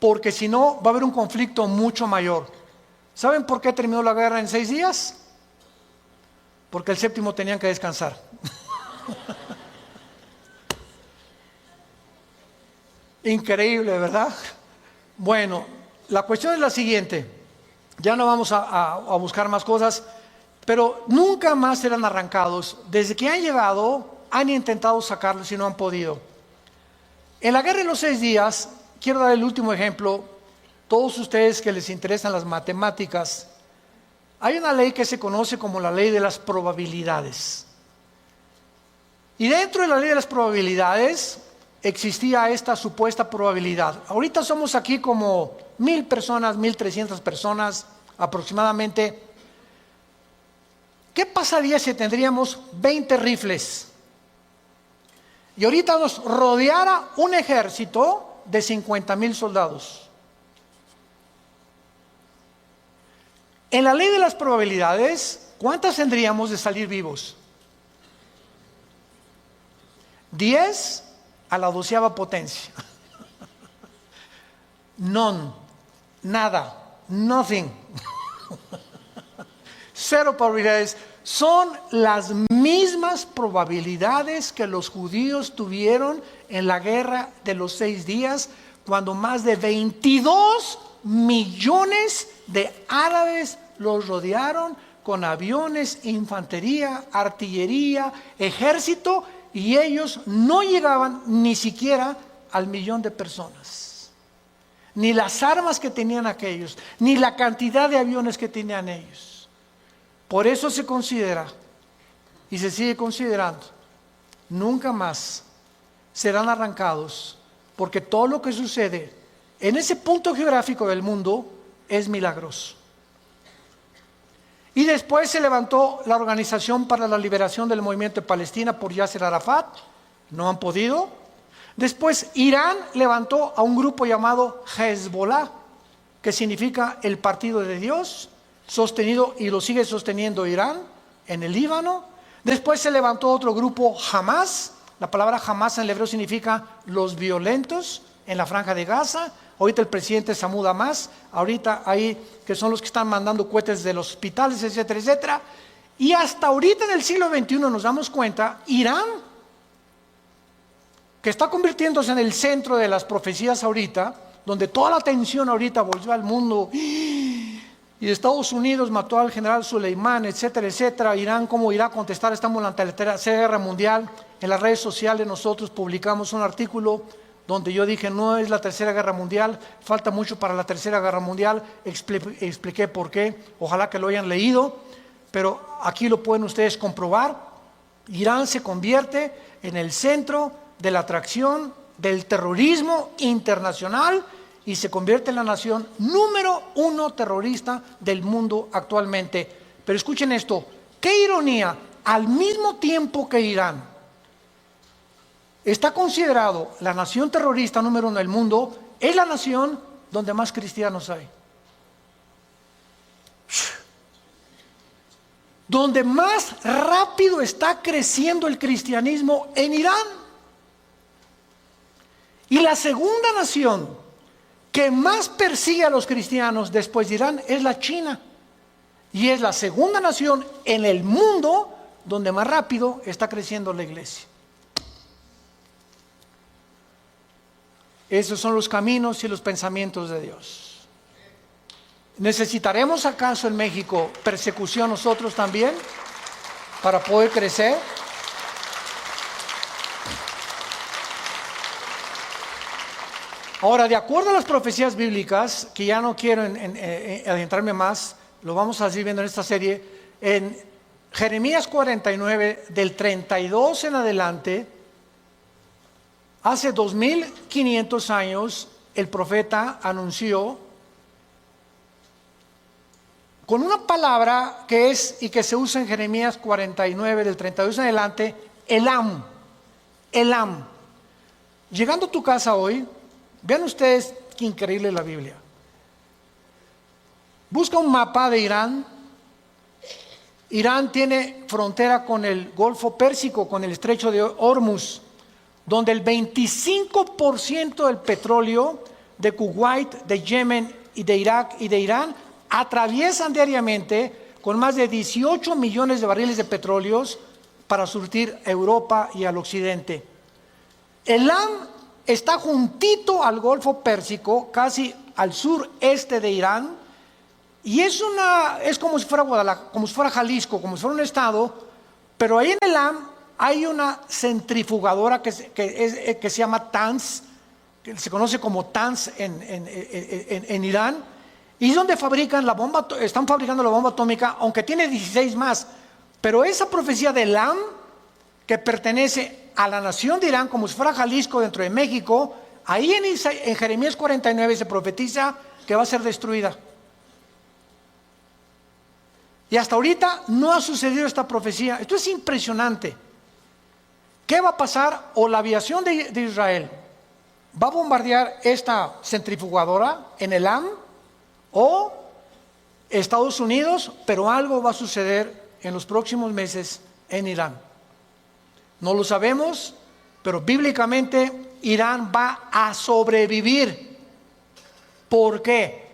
porque si no va a haber un conflicto mucho mayor. ¿Saben por qué terminó la guerra en 6 días? Porque el séptimo tenían que descansar. Increíble, ¿verdad? Bueno, la cuestión es la siguiente. Ya no vamos a buscar más cosas, pero nunca más serán arrancados. Desde que han llegado, han intentado sacarlos y no han podido. En la guerra de los 6 días, quiero dar el último ejemplo. Todos ustedes que les interesan las matemáticas, hay una ley que se conoce como la ley de las probabilidades. Y dentro de la ley de las probabilidades existía esta supuesta probabilidad. Ahorita somos aquí como 1000 personas, 1300 personas aproximadamente. ¿Qué pasaría si tendríamos 20 rifles? Y ahorita nos rodeara un ejército de 50,000 soldados. En la ley de las probabilidades, ¿cuántas tendríamos de salir vivos? 10 a la 12ª potencia. None, nada, nothing. 0 probabilidades. Son las mismas probabilidades que los judíos tuvieron en la guerra de los 6 días, cuando más de 22 millones de árabes los rodearon con aviones, infantería, artillería, ejército, y ellos no llegaban ni siquiera al 1,000,000 de personas. Ni las armas que tenían aquellos, ni la cantidad de aviones que tenían ellos. Por eso se considera, y se sigue considerando, nunca más serán arrancados, porque todo lo que sucede en ese punto geográfico del mundo es milagroso. Y después se levantó la Organización para la Liberación del Movimiento de Palestina por Yasser Arafat. No han podido. Después Irán levantó a un grupo llamado Hezbollah, que significa el partido de Dios, sostenido, y lo sigue sosteniendo Irán en el Líbano. Después se levantó otro grupo, Hamas. La palabra Hamas en el hebreo significa los violentos, en la franja de Gaza. Ahorita el presidente es Mahmoud Abbas, ahorita ahí, que son los que están mandando cohetes de los hospitales, etcétera, etcétera. Y hasta ahorita en el siglo XXI nos damos cuenta, Irán, que está convirtiéndose en el centro de las profecías ahorita, donde toda la atención ahorita volvió al mundo, y Estados Unidos mató al general Soleimán, etcétera, etcétera. Irán, ¿cómo irá a contestar? Estamos ante la Tercera Guerra Mundial. En las redes sociales nosotros publicamos un artículo donde yo dije: no es la Tercera Guerra Mundial, falta mucho para la Tercera Guerra Mundial. Expliqué por qué, ojalá que lo hayan leído, pero aquí lo pueden ustedes comprobar. Irán se convierte en el centro de la atracción del terrorismo internacional, y se convierte en la nación número 1 terrorista del mundo actualmente. Pero escuchen esto, qué ironía, al mismo tiempo que Irán está considerado la nación terrorista número 1 del mundo, es la nación donde más cristianos hay. Donde más rápido está creciendo el cristianismo en Irán. Y la segunda nación que más persigue a los cristianos después de Irán es la China. Y es la segunda nación en el mundo donde más rápido está creciendo la iglesia. Esos son los caminos y los pensamientos de Dios. ¿Necesitaremos acaso en México persecución nosotros también para poder crecer? Ahora, de acuerdo a las profecías bíblicas, que ya no quiero adentrarme más, lo vamos a seguir viendo en esta serie, en Jeremías 49, del 32 en adelante, hace 2500 años, el profeta anunció con una palabra que es y que se usa en Jeremías 49, del 32 en adelante, Elam. Elam. Llegando a tu casa hoy, vean ustedes qué increíble la Biblia. Busca un mapa de Irán. Irán tiene frontera con el Golfo Pérsico, con el estrecho de Hormuz, donde el 25% del petróleo de Kuwait, de Yemen y de Irak y de Irán atraviesan diariamente con más de 18 millones de barriles de petróleos para surtir a Europa y al occidente. Elam está juntito al Golfo Pérsico, casi al sureste de Irán, y es como si fuera Guadalajara, como si fuera Jalisco, como si fuera un estado, pero ahí en Elam hay una centrifugadora que se llama TANZ, que se conoce como TANZ en Irán, y es donde están fabricando la bomba atómica, aunque tiene 16 más. Pero esa profecía de Elam, que pertenece a la nación de Irán, como si fuera Jalisco dentro de México, ahí en Jeremías 49 se profetiza que va a ser destruida. Y hasta ahorita no ha sucedido esta profecía. Esto es impresionante. ¿Qué va a pasar? O la aviación de Israel va a bombardear esta centrifugadora en Elam, o Estados Unidos, pero algo va a suceder en los próximos meses en Irán. No lo sabemos, pero bíblicamente Irán va a sobrevivir. ¿Por qué?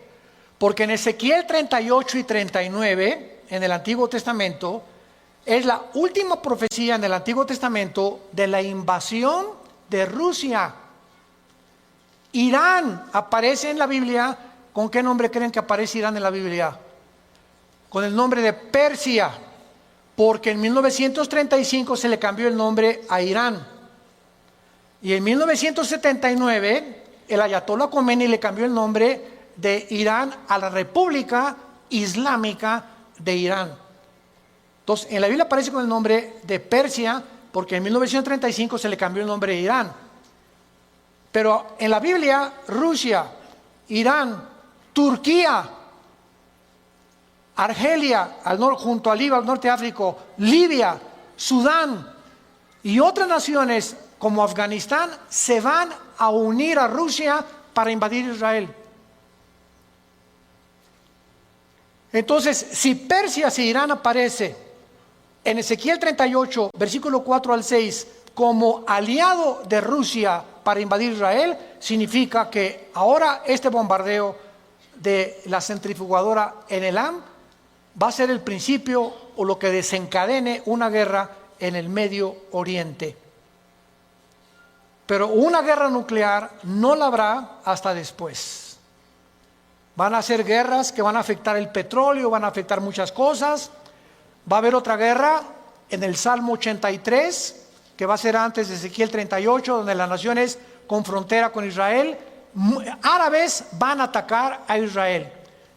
Porque en Ezequiel 38 y 39, en el Antiguo Testamento, es la última profecía en el Antiguo Testamento de la invasión de Rusia. Irán aparece en la Biblia. ¿Con qué nombre creen que aparece Irán en la Biblia? Con el nombre de Persia, porque en 1935 se le cambió el nombre a Irán. Y en 1979 el Ayatollah Khomeini le cambió el nombre de Irán a la República Islámica de Irán. Entonces, en la Biblia aparece con el nombre de Persia, porque en 1935 se le cambió el nombre de Irán. Pero en la Biblia, Rusia, Irán, Turquía, Argelia, junto a Libia, al norte de África, Libia, Sudán y otras naciones como Afganistán se van a unir a Rusia para invadir Israel. Entonces, si Persia, si Irán aparece en Ezequiel 38, versículo 4 al 6, como aliado de Rusia para invadir Israel, significa que ahora este bombardeo de la centrifugadora en Elam va a ser el principio o lo que desencadene una guerra en el Medio Oriente. Pero una guerra nuclear no la habrá hasta después. Van a ser guerras que van a afectar el petróleo, van a afectar muchas cosas. Va a haber otra guerra en el Salmo 83, que va a ser antes de Ezequiel 38, donde las naciones con frontera con Israel, árabes van a atacar a Israel.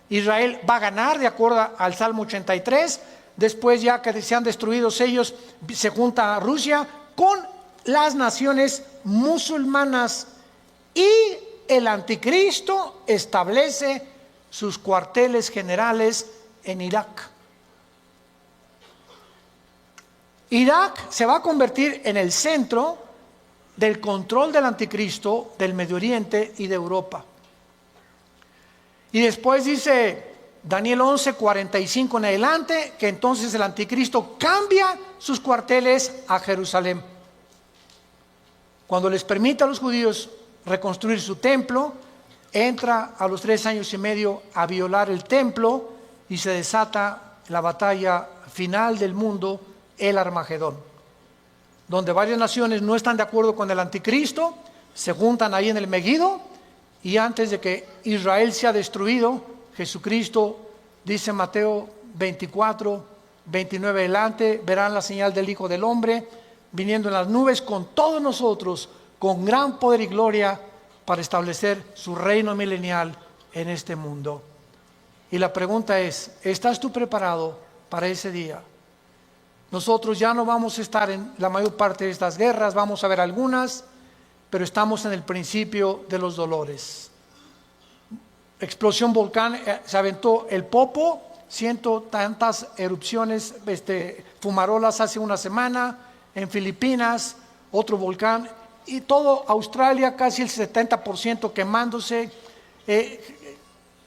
Israel va a ganar de acuerdo al Salmo 83. Después, ya que sean destruidos ellos, se junta a Rusia con las naciones musulmanas y el anticristo establece sus cuarteles generales en Irak. Irak se va a convertir en el centro del control del anticristo del Medio Oriente y de Europa. Y después dice Daniel 11:45 en adelante, que entonces el anticristo cambia sus cuarteles a Jerusalén. Cuando les permite a los judíos reconstruir su templo, entra a los 3 años y medio a violar el templo y se desata la batalla final del mundo, el Armagedón, donde varias naciones no están de acuerdo con el anticristo, se juntan ahí en el Megido, y antes de que Israel sea destruido, Jesucristo dice en Mateo 24:29 adelante, verán la señal del Hijo del Hombre viniendo en las nubes con todos nosotros, con gran poder y gloria, para establecer su reino milenial en este mundo. Y la pregunta es, ¿estás tú preparado para ese día? Nosotros ya no vamos a estar en la mayor parte de estas guerras, vamos a ver algunas, pero estamos en el principio de los dolores. Explosión volcán, se aventó el Popo, 100 tantas erupciones, fumarolas hace una semana, en Filipinas, otro volcán, y todo Australia, casi el 70% quemándose,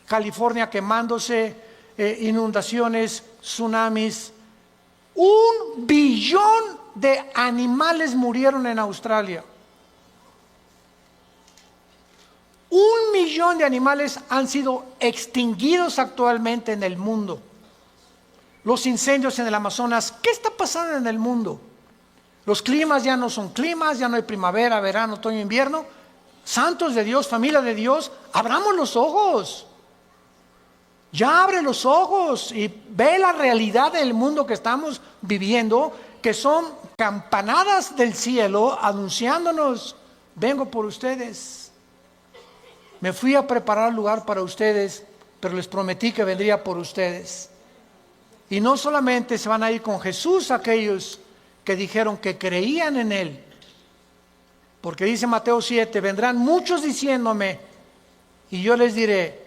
California quemándose, inundaciones, tsunamis. 1 billón de animales murieron en Australia. 1 millón de animales han sido extinguidos actualmente en el mundo. Los incendios en el Amazonas, ¿qué está pasando en el mundo? Los climas ya no son climas, ya no hay primavera, verano, otoño, invierno. Santos de Dios, familia de Dios, abramos los ojos. Ya abre los ojos y ve la realidad del mundo que estamos viviendo, que son campanadas del cielo anunciándonos, vengo por ustedes. Me fui a preparar lugar para ustedes, pero les prometí que vendría por ustedes. Y no solamente se van a ir con Jesús aquellos que dijeron que creían en Él, porque dice Mateo 7, vendrán muchos diciéndome, y yo les diré,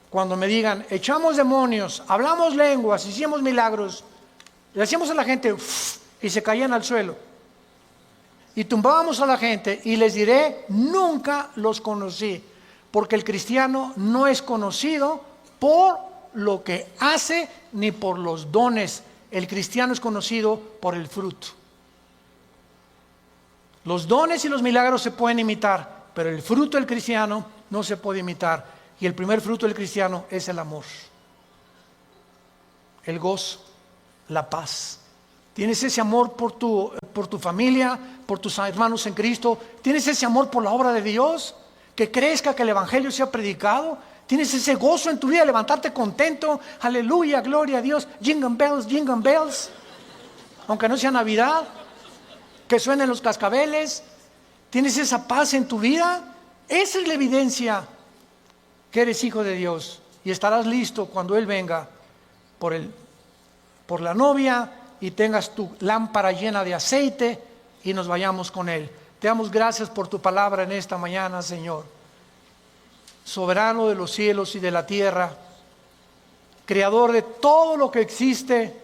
cuando me digan, echamos demonios, hablamos lenguas, hicimos milagros, le hacíamos a la gente, ¡uf!, y se caían al suelo, y tumbábamos a la gente, y les diré, nunca los conocí, porque el cristiano no es conocido por lo que hace, ni por los dones. El cristiano es conocido por el fruto. Los dones y los milagros se pueden imitar, pero el fruto del cristiano no se puede imitar. Y el primer fruto del cristiano es el amor, el gozo, la paz. ¿Tienes ese amor por tu familia, por tus hermanos en Cristo? ¿Tienes ese amor por la obra de Dios? Que crezca, que el evangelio sea predicado. ¿Tienes ese gozo en tu vida, levantarte contento? Aleluya, gloria a Dios. Jingle bells. Aunque no sea Navidad, que suenen los cascabeles. ¿Tienes esa paz en tu vida? Esa es la evidencia que eres hijo de Dios. Y estarás listo cuando Él venga por la novia y tengas tu lámpara llena de aceite y nos vayamos con Él. Te damos gracias por tu palabra en esta mañana, Señor. Soberano de los cielos y de la tierra, creador de todo lo que existe,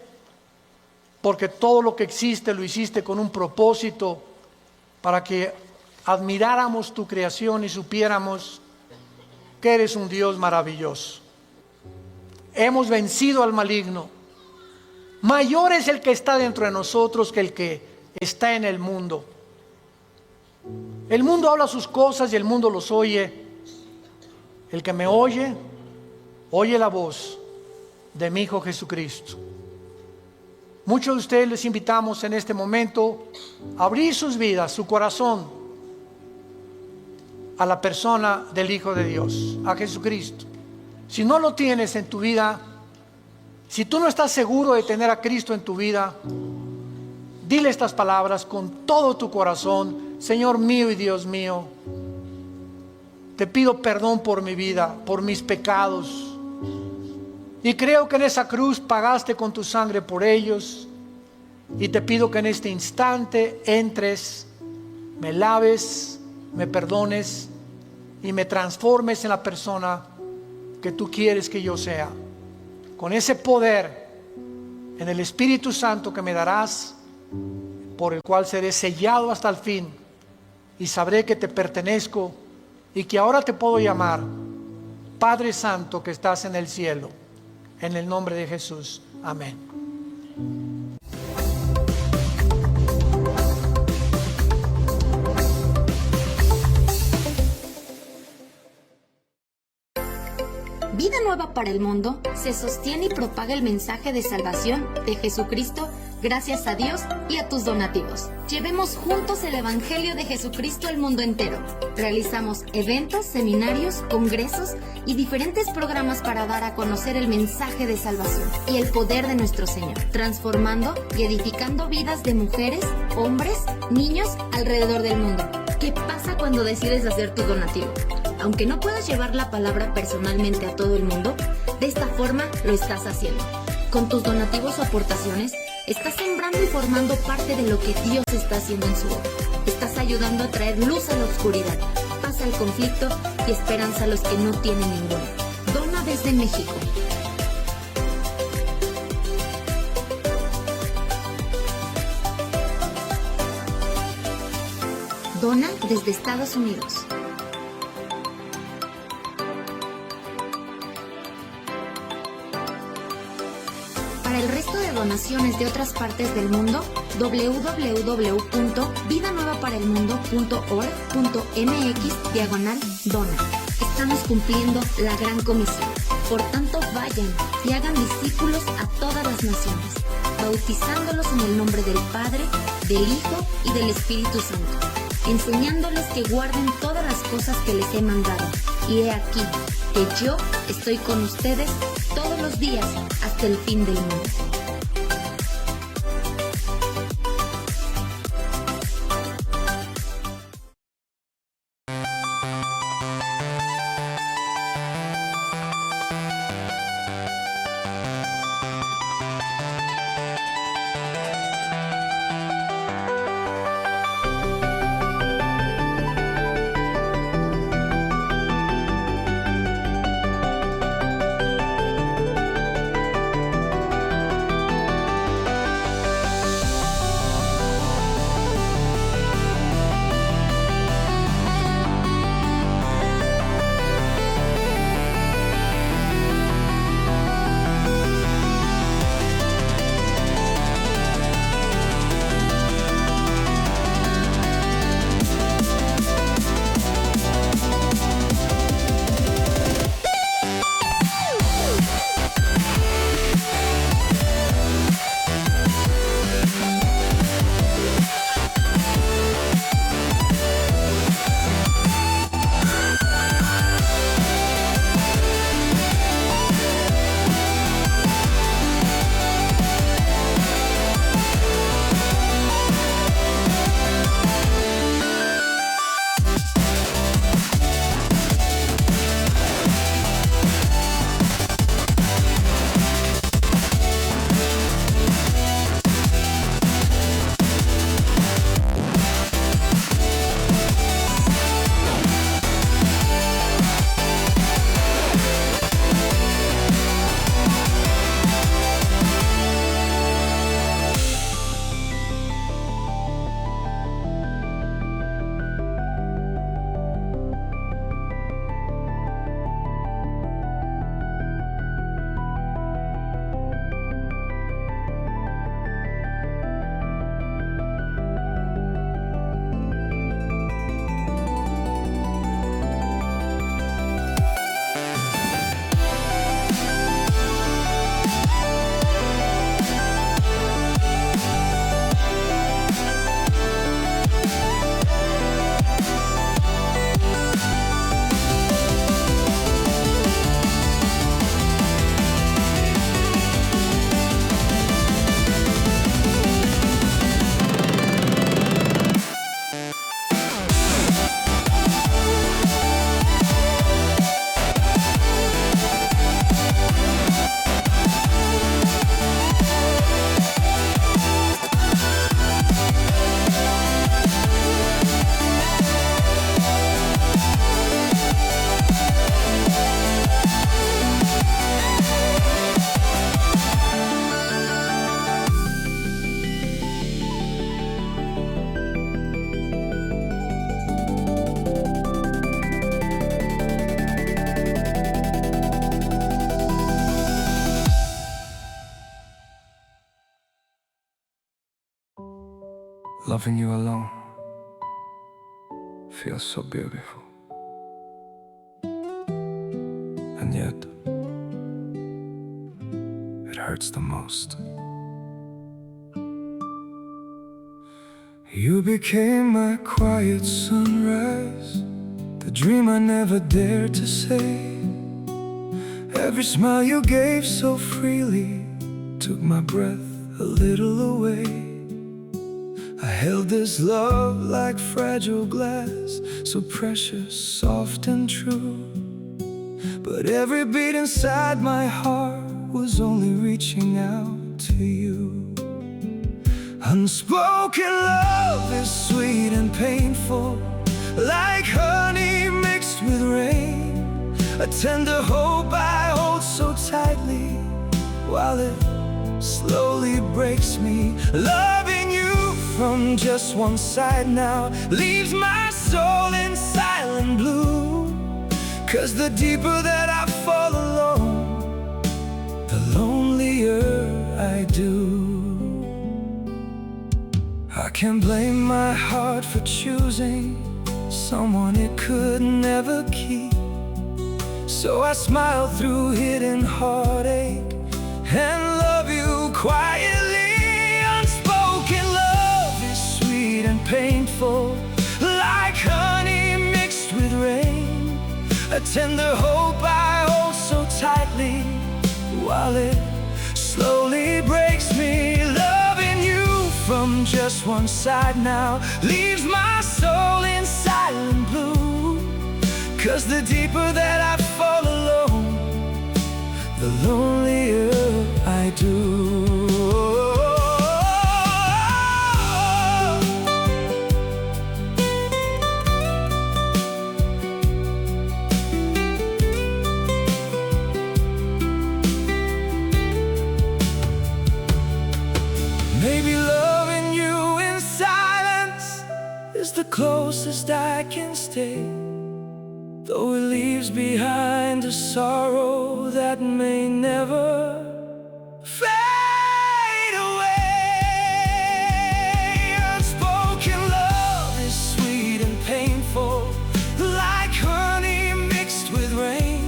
porque todo lo que existe lo hiciste con un propósito, para que admiráramos tu creación y supiéramos que eres un Dios maravilloso. Hemos vencido al maligno. Mayor es el que está dentro de nosotros que el que está en el mundo. El mundo habla sus cosas y el mundo los oye. El que me oye, oye la voz de mi Hijo Jesucristo. Muchos de ustedes les invitamos en este momento a abrir sus vidas, su corazón, a la persona del Hijo de Dios, a Jesucristo. Si no lo tienes en tu vida, si tú no estás seguro de tener a Cristo en tu vida, dile estas palabras con todo tu corazón: Señor mío y Dios mío, te pido perdón por mi vida, por mis pecados. Y creo que en esa cruz pagaste con tu sangre por ellos. Y te pido que en este instante entres, me laves, me perdones y me transformes en la persona que tú quieres que yo sea. Con ese poder en el Espíritu Santo que me darás, por el cual seré sellado hasta el fin y sabré que te pertenezco y que ahora te puedo llamar Padre Santo que estás en el cielo. En el nombre de Jesús. Amén. Vida Nueva para el Mundo se sostiene y propaga el mensaje de salvación de Jesucristo gracias a Dios y a tus donativos. Llevemos juntos el Evangelio de Jesucristo al mundo entero. Realizamos eventos, seminarios, congresos y diferentes programas para dar a conocer el mensaje de salvación y el poder de nuestro Señor, transformando y edificando vidas de mujeres, hombres, niños alrededor del mundo. ¿Qué pasa cuando decides hacer tu donativo? Aunque no puedas llevar la palabra personalmente a todo el mundo, de esta forma lo estás haciendo. Con tus donativos o aportaciones, estás sembrando y formando parte de lo que Dios está haciendo en su obra. Estás ayudando a traer luz a la oscuridad, paz al conflicto y esperanza a los que no tienen ninguna. Dona desde México. Dona desde Estados Unidos. Para el resto de donaciones de otras partes del mundo, www.vidanuevaparelmundo.org.mx/dona. Estamos cumpliendo la gran comisión. Por tanto, vayan y hagan discípulos a todas las naciones, bautizándolos en el nombre del Padre, del Hijo y del Espíritu Santo, enseñándoles que guarden todas las cosas que les he mandado. Y he aquí que yo estoy con ustedes todos los días hasta el fin del mundo. Loving you alone feels so beautiful, and yet it hurts the most. You became my quiet sunrise, the dream I never dared to say. Every smile you gave so freely took my breath a little away. I held this love like fragile glass, so precious, soft and true. But every beat inside my heart was only reaching out to you. Unspoken love is sweet and painful, like honey mixed with rain. A tender hope I hold so tightly, while it slowly breaks me. Loving you from just one side now leaves my soul in silent blue. 'Cause the deeper that I fall alone, the lonelier I do. I can't blame my heart for choosing someone it could never keep. So I smile through hidden heartache and love you quietly. Unspoken love is sweet and painful, like honey mixed with rain. A tender hope I hold so tightly, while it slowly breaks me. Loving you from just one side now leaves my soul in silent blue. 'Cause the deeper that I fall alone, the lonelier I do. Maybe loving you in silence is the closest I can stay, though it leaves behind a sorrow that may never fade away. Unspoken love is sweet and painful, like honey mixed with rain.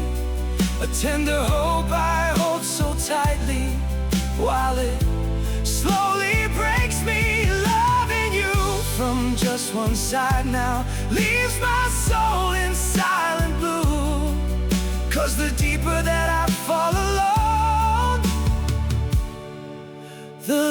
A tender hope I hold so tightly, while it slowly breaks me. Loving you from just one side now leaves my soul in silent blue. 'Cause the deeper that I fall alone, the